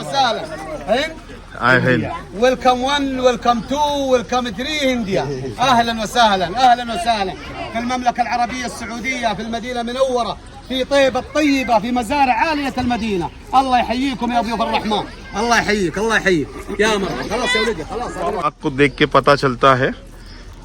وسهلا. هند. Welcome 1 welcome 2 welcome 3 هنديا. اهلا وسهلا اهلا وسهلا في المملكه العربيه السعوديه في المدينه المنوره في طيبه الطيبه في مزارع عاليه المدينه. الله يحييكم يا ضيوف الرحمن. الله يحييك الله يحييك يا مرحبا. خلاص يا ولدي خلاص. आपको देख के पता चलता है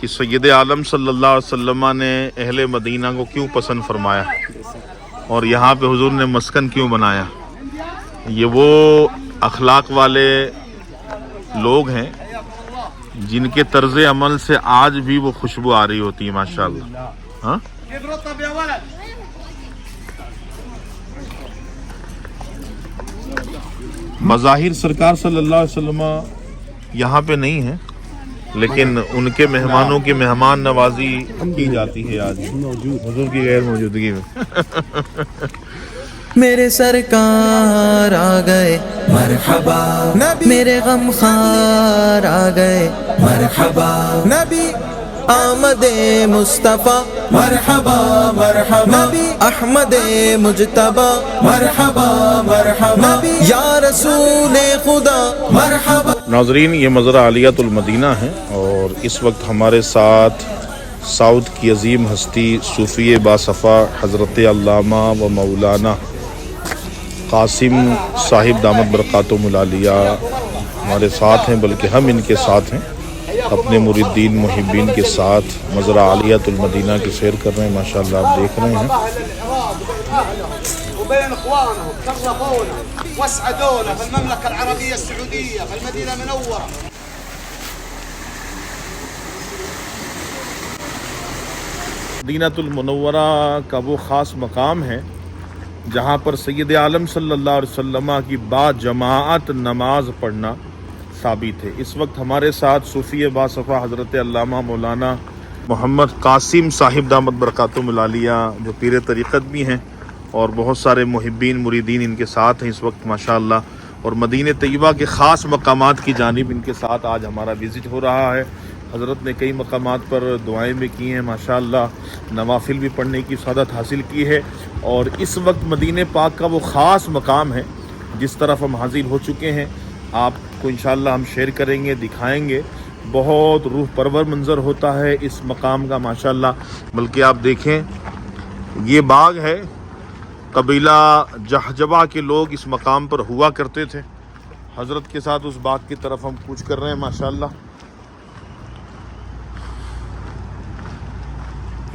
कि सैयद आलम सल्लल्लाहु अलैहि वसल्लम ने अहले मदीना को क्यों पसंद फरमाया और यहाँ पे हुजूर ने मस्कन क्यों बनाया। ये वो अखलाक वाले लोग हैं जिनके तर्ज अमल से आज भी वो खुशबू आ रही होती है माशाअल्लाह। हाँ मज़ाहिर सरकार सल्लल्लाहु अलैहि वसल्लम यहाँ पे नहीं है, लेकिन उनके मेहमानों की मेहमान नवाजी की जाती है आज हुजूर की गैर मौजूदगी में। मेरे सरकार आ गए मरहबा नबी, मेरे गमखार आ गए मरहबा नबी, आमदे मुस्तफा मरहबा मरहबा नबी, अहमदे मुजतबा मरहबा मरहबा नबी, या रसूल खुदा मरहबा। नाज़रीन, ये मज़रा आलियातुल मदीना है और इस वक्त हमारे साथ साउथ की अजीम हस्ती सूफ़ी बासफ़ा हज़रत अल्लामा व मौलाना कासिम साहिब दामत बरकातुहुल आलिया हमारे साथ हैं, बल्कि हम इनके साथ हैं अपने मुरीदीन मुहिब्बीन के साथ मज़रा आलियातुल मदीना की सैर कर रहे हैं। माशाअल्लाह आप देख रहे हैं। وبين اخوانهم شرفونا واسعدونا في المملكه العربيه السعوديه في المدينه المنوره. मदीनातुल मुनव्वरा का वो ख़ास मकाम है जहाँ पर सैयद आलम सल्लल्लाहु अलैहि वसल्लम की बाद जमाअत नमाज पढ़ना साबित है। इस वक्त हमारे साथ सूफ़ी बासफ़ा हज़रत अल्लामा मौलाना मोहम्मद कासिम साहिब दामत बरकातुहुल आलिया जो पीर तरीक़त भी हैं और बहुत सारे मुहिब्बीन मुरीदीन इनके साथ हैं इस वक्त माशाअल्लाह। और मदीने तैयबा के ख़ास मकामात की जानिब इनके साथ आज हमारा विज़िट हो रहा है। हज़रत ने कई मकामात पर दुआएं भी की हैं माशाअल्लाह, नवाफिल भी पढ़ने की सआदत हासिल की है। और इस वक्त मदीने पाक का वो ख़ास मकाम है जिस तरफ हम हाजिर हो चुके हैं, आपको इंशाअल्लाह हम शेयर करेंगे, दिखाएंगे। बहुत रूह परवर मंज़र होता है इस मकाम का माशाअल्लाह। बल्कि आप देखें ये बाग है, कबीला जहजबा के लोग इस मकाम पर हुआ करते थे। हज़रत के साथ उस बाग की तरफ हम कूच कर रहे हैं माशाअल्लाह।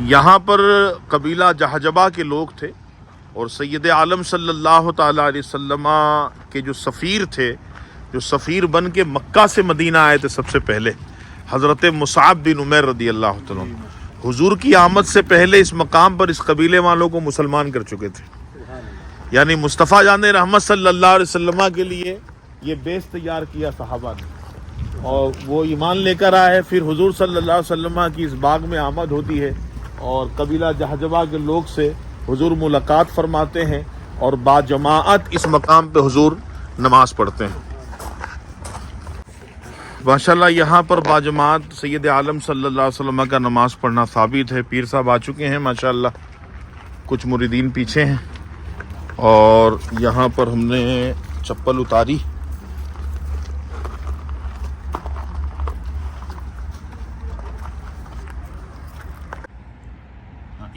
यहाँ पर कबीला जहजबा के लोग थे और सैयद आलम सल्लल्लाहु ताला अलैहि वसल्लम के जो सफ़ीर थे, जो सफ़ीर बन के मक्का से मदीना आए थे सबसे पहले, हज़रत मुसाब बिन उमैर रदी अल्लाह तआला हुजूर की आमद से पहले इस मकाम पर इस कबीले वालों को मुसलमान कर चुके थे। यानी मुस्तफ़ा जान रहमत सल्लल्लाहु अलैहि वसल्लम के लिए ये बेस तैयार किया सहाबा ने और वो ईमान लेकर आए। फिर हुजूर सल्लल्लाहु अलैहि वसल्लम की इस बाग में आमद होती है और कबीला जहजबा के लोग से हुजूर मुलाकात फरमाते हैं और बाजमाअत इस मकाम पे हुजूर नमाज पढ़ते हैं माशाअल्लाह। यहाँ पर बाजमाअत सैयद आलम सल्लल्लाहु अलैहि वसल्लम का नमाज पढ़ना साबित है। पीर साहब आ चुके हैं माशाअल्लाह, कुछ मुरीदीन पीछे हैं और यहाँ पर हमने चप्पल उतारी।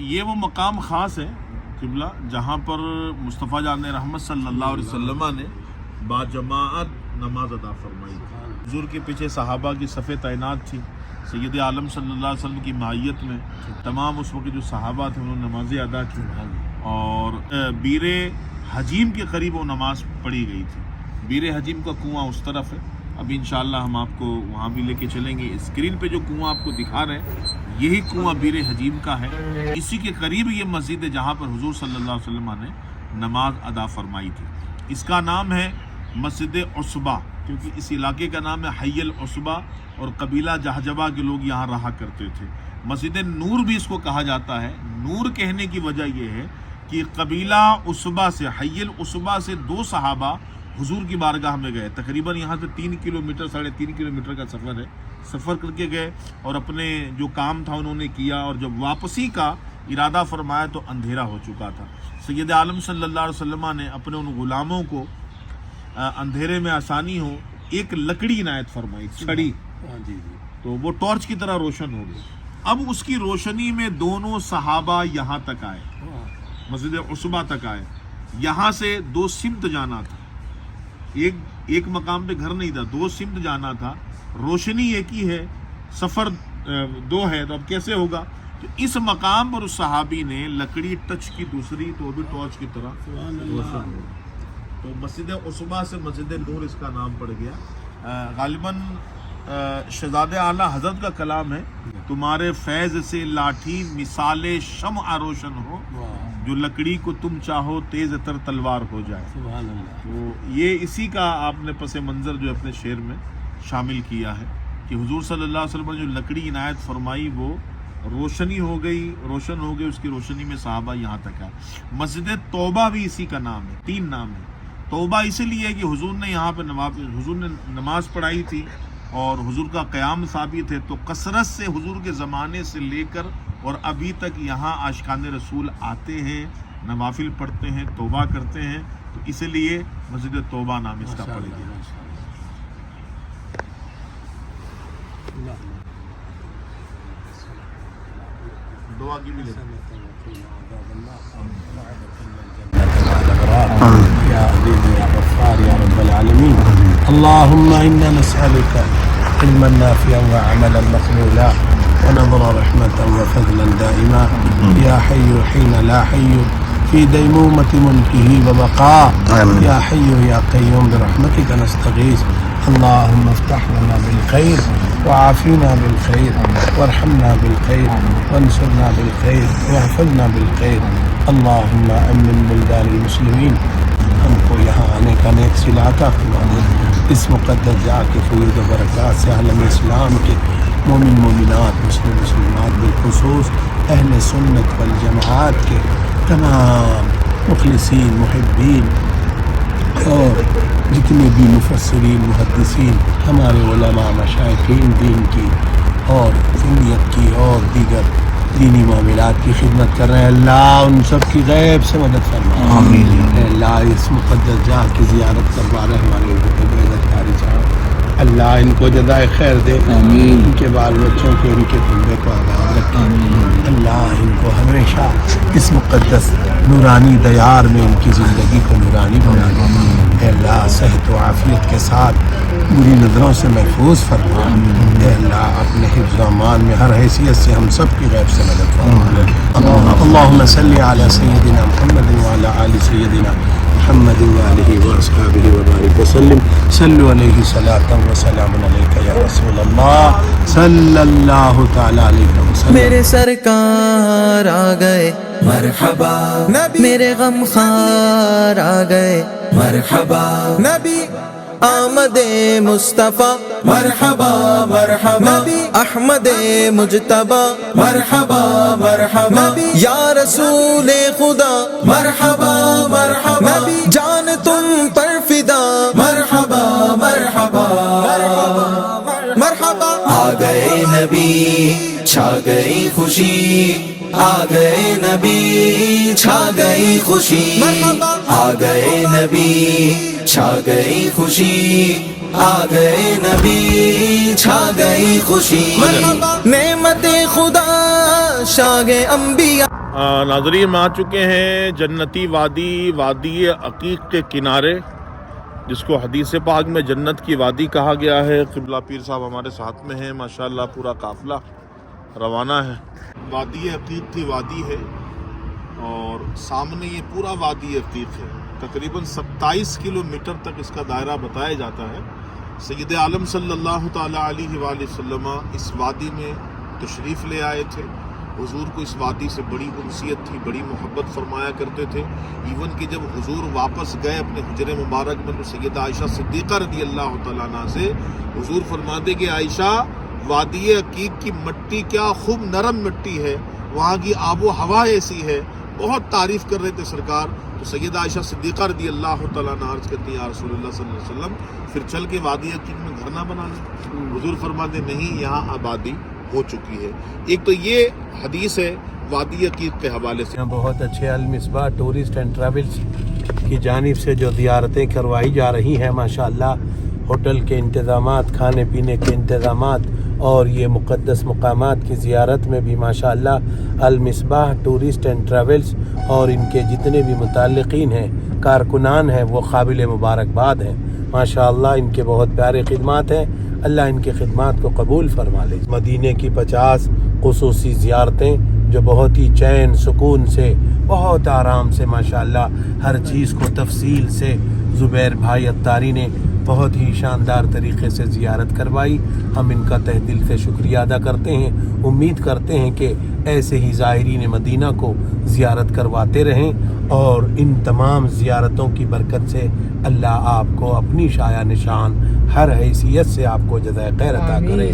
ये वो मकाम ख़ास है किबला जहाँ पर मुस्तफ़ा जान रहमत सल्लल्लाहु अलैहि वसल्लम ने बाजमाअत नमाज अदा फरमाई। हुजूर के पीछे सहाबा की सफ़े तैनात थी, सैयद आलम सल्लल्लाहु अलैहि वसल्लम की मायत में तमाम उस वक्त जो सहाबा थे उन्होंने नमाज़ें अदा की और बीरे हजीम के करीब वो नमाज पढ़ी गई थी। बीरे हजीम का कुआं उस तरफ है, अभी इंशाअल्लाह हम आपको वहाँ भी लेके चलेंगे। स्क्रीन पे जो कुआं आपको दिखा रहे हैं यही कुआं बीरे हजीम का है। इसी के करीब ये मस्जिद है जहाँ पर हुजूर सल्लल्लाहु अलैहि वसल्लम ने नमाज अदा फरमाई थी। इसका नाम है मस्जिद उसबा, क्योंकि इस इलाके का नाम है हय्यल उसबा और कबीला जहजबा के लोग यहाँ रहा करते थे। मस्जिद नूर भी इसको कहा जाता है। नूर कहने की वजह यह है कि कबीला उसबा से, हय्यल उसबा से 2 सहाबा हुजूर की बारगाह में गए। तकरीबन यहाँ से 3 किलोमीटर 3.5 किलोमीटर का सफ़र है। सफ़र करके गए और अपने जो काम था उन्होंने किया और जब वापसी का इरादा फरमाया तो अंधेरा हो चुका था। सैयद आलम सल्लल्लाहु अलैहि वसल्लम ने अपने उन गुलामों को अंधेरे में आसानी हो, एक लकड़ी इनायत फरमाई, छड़ी, तो वो टॉर्च की तरह रोशन हो गई। अब उसकी रोशनी में दोनों सहाबा यहाँ तक आए, मस्जिद उसबा तक आए। यहाँ से 2 सिमत जाना था, एक मकाम पे घर नहीं था, 2 सिमत जाना था, रोशनी एक ही है, सफ़र 2 है, तो अब कैसे होगा? तो इस मकाम पर उस सहाबी ने लकड़ी टच की दूसरी, तो वो भी टॉर्च की तरह रोशन हो। तो मस्जिद उसबा से मस्जिद नूर इसका नाम पड़ गया। गालिबन शहजादे आला हजरत का कलाम है, तुम्हारे फैज़ से लाठी मिसाले शम्अ रोशन हो, जो लकड़ी को तुम चाहो तेज तर तलवार हो जाए। तो ये इसी का आपने पस मंज़र जो अपने शेर में शामिल किया है कि हुजूर सल्लल्लाहु अलैहि वसल्लम जो लकड़ी इनायत फरमाई वो रोशनी हो गई, रोशन हो गई, उसकी रोशनी में सहाबा यहाँ तक आए। मस्जिद तौबा भी इसी का नाम है, 3 नाम है। तौबा इसीलिए कि हुजूर ने यहाँ पर हुजूर ने नमाज पढ़ाई थी और हुजूर का क़याम साबित है, तो कसरत से हुजूर के ज़माने से लेकर और अभी तक यहाँ आशिकान रसूल आते हैं, नवाफिल पढ़ते हैं, तौबा करते हैं, तो इसीलिए मस्जिद तौबा नाम इसका पड़ गया। दुआ की भी يا عزيز يا غفار يا رب العالمين. اللهم إنا نسألك علما نافعا وعملا مقبولا ونظر رحمة وفضلا دائما يا حي حين لا حي في ديمومة ملكه وبقاء يا حي يا قيوم برحمتك نستغيث. اللهم افتح لنا بالخير وعافنا بالخير وارحمنا بالخير وانصرنا بالخير واحفظنا بالخير. اللهم امن بلدان المسلمین، ہم کو یہاں آنے کا نیک صلہ عطا فرما، اس مقدس جگہ کے فیض و برکات سے عالم اسلام کے مومن مومنات مسلم مسلمات بالخصوص اہل سنت والجماعت کے تمام مخلصین محبین اور جتنے بھی مفسرین محدثین ہمارے علماء مشائخین دین کی اور سنیت کی اور دیگر دینی معاملات کی خدمت کر رہے ہیں، اللہ ان سب کی غیب سے مدد فرما. آمین. اللہ اس مقدس جگہ کی زیارت کروا رہے ہمارے عزتکاری صاحب، اللہ ان کو جزائے خیر دے. آمین. ان کے بال بچوں کو، ان کے کنبے کو آباد رکھے. اللہ ان کو ہمیشہ اس مقدس نورانی دیار میں ان کی زندگی کو نورانی بنا دے. اے اللہ صحت و عافیت کے ساتھ بری نظروں سے محفوظ فرما. اے اللہ اپنے حفظ و امان میں ہر حیثیت سے ہم سب کی غیب سے مدد فرما. اللہم صلی علی سیدنا محمد وعلی آل سیدنا محمد وآلہ واصحابہ وبارک وسلم. صلوا علیہ صلاۃ و سلام علیک یا رسول اللہ صلی اللہ تعالی علیہ وسلم. میرے سرکار آ گئے مرحبا نبی، میرے غم خار آ گئے مرحبا نبی، آمد مصطفیٰ مرحبا مرحبا نبی، احمد مجتبی مرحبا مرحبا نبی، یا رسول خدا مرحبا مرحبا نبی، جان تم پر فدا مرحبا مرحبا مرحبا. آ گئے نبی چھا گئی خوشی، آ گئے نبی چھا گئی خوشی، آ گئے نبی چھا گئی خوشی، آ گئے نبی چھا گئی خوشی، نعمت خدا شاگ انبیاء. ناظرین آ چکے ہیں جنتی وادی، وادی عقیق کے کنارے، جس کو حدیث پاک میں جنت کی وادی کہا گیا ہے. قبلہ پیر صاحب ہمارے ساتھ میں ہیں، ماشاءاللہ پورا قافلہ روانہ ہے. وادی عقیق کی وادی ہے اور سامنے یہ پورا وادی عقیق ہے. تقریباً 27 کلومیٹر تک اس کا دائرہ بتایا جاتا ہے. سید عالم صلی اللہ تعالیٰ علیہ وآلہ وسلم اس وادی میں تشریف لے آئے تھے. حضور کو اس وادی سے بڑی انسیت تھی، بڑی محبت فرمایا کرتے تھے. ایون کہ جب حضور واپس گئے اپنے حجر مبارک میں تو سیدہ عائشہ صدیقہ رضی اللہ تعالیٰ عنہ سے حضور فرماتے کہ عائشہ، وادی عقیق کی مٹی کیا خوب نرم مٹی ہے، وہاں کی آب و ہوا ایسی ہے. بہت تعریف کر رہے تھے سرکار. تو سیدہ عائشہ صدیقہ رضی اللہ تعالیٰ عنہ عرض کرتی ہیں یا رسول اللہ صلی اللہ علیہ وسلم، پھر چل کے وادی عقیق میں گھر نہ بنا لیں. حضور فرماتے نہیں، یہاں آبادی ہو چکی ہے. ایک تو یہ حدیث ہے وادی عقیق کے حوالے سے. بہت اچھے المصباح ٹورسٹ اینڈ ٹریولز کی جانب سے جو زیارتیں کروائی جا رہی ہیں ماشاءاللہ، ہوٹل کے انتظامات، کھانے پینے کے انتظامات اور یہ مقدس مقامات کی زیارت میں بھی ماشاءاللہ المصباح ٹورسٹ اینڈ ٹریولز اور ان کے جتنے بھی متعلقین ہیں، کارکنان ہیں، وہ قابل مبارکباد ہیں. ماشاءاللہ ان کے بہت پیارے خدمات ہیں. اللہ ان کی خدمات کو قبول فرما لے. مدینے کی 50 خصوصی زیارتیں جو بہت ہی چین سکون سے، بہت آرام سے ماشاءاللہ ہر چیز کو تفصیل سے زبیر بھائی عطاری نے بہت ہی شاندار طریقے سے زیارت کروائی. ہم ان کا تہ دل سے شکریہ ادا کرتے ہیں. امید کرتے ہیں کہ ایسے ہی زائرین مدینہ کو زیارت کرواتے رہیں اور ان تمام زیارتوں کی برکت سے اللہ آپ کو اپنی شایع نشان ہر حیثیت سے آپ کو جزائے خیر عطا کرے.